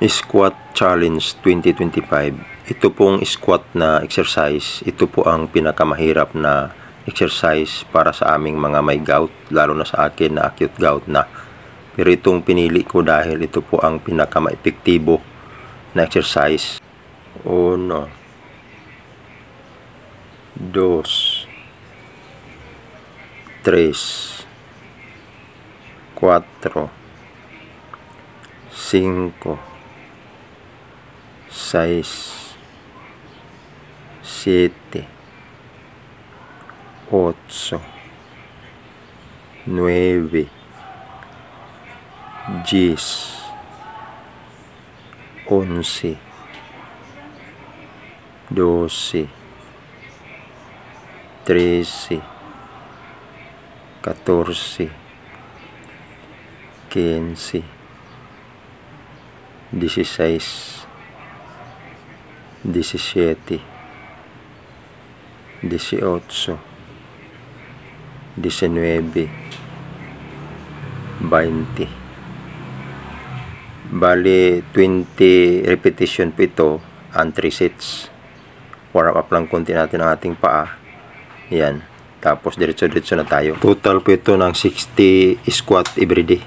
Squat Challenge 2025. Ito pong squat na exercise, ito po ang pinakamahirap na exercise para sa aming mga may gout, lalo na sa akin na acute gout na. Pero itong pinili ko dahil ito po ang pinakamaepektibo na exercise. 1, 2, 3, 4, 5, 6, 7, 8, 9, 10, 11, 12, 13, 14, 15, 16, 17, 18, 19, 20. Bali 20 repetition po ito and 3 sets. Warm up lang konti natin ang ating paa. Yan. Tapos diretso-diretso na tayo. Total po ito ng 60 squat everyday.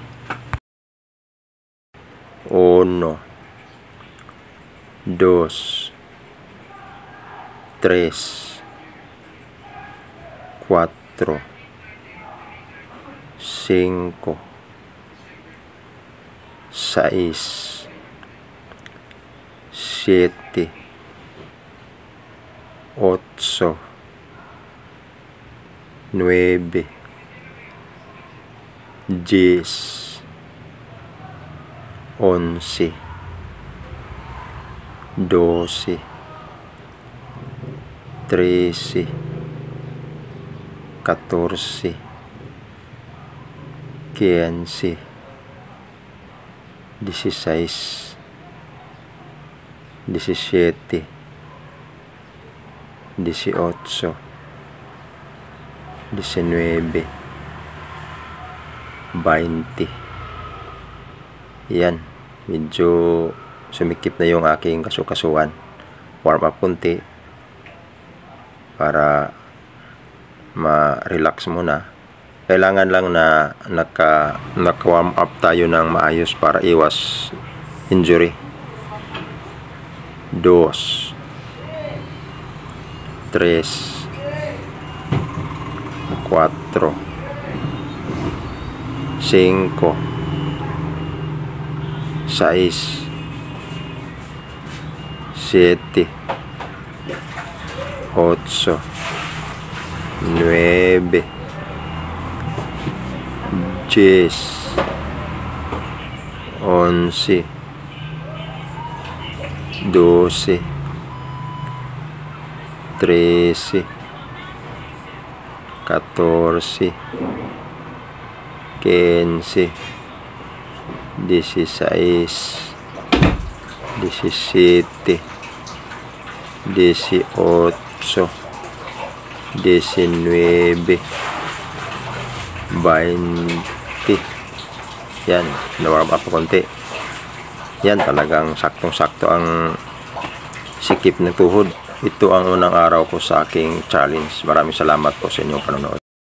1, 2, 3, 4, 5, 6, 7, 8, 9, 10, 11, 12, 13, 14, 15, 16, 17, 18, 19, 20. Yan, medyo sumikip na yung aking kasukasuan. Warm up kunti para ma-relax muna. Kailangan lang na naka-warm up tayo ng maayos para iwas injury. 2, 3, 4, 5, 6, 7, 8, 9, 10, 11, 12, 13, 14, 15, 16, 17, 18, 19, 20. Yan, na-warm up konti. Yan, talagang saktong-sakto ang sikip ng tuhod. Ito ang unang araw ko sa aking challenge. Maraming salamat po sa inyong panonood.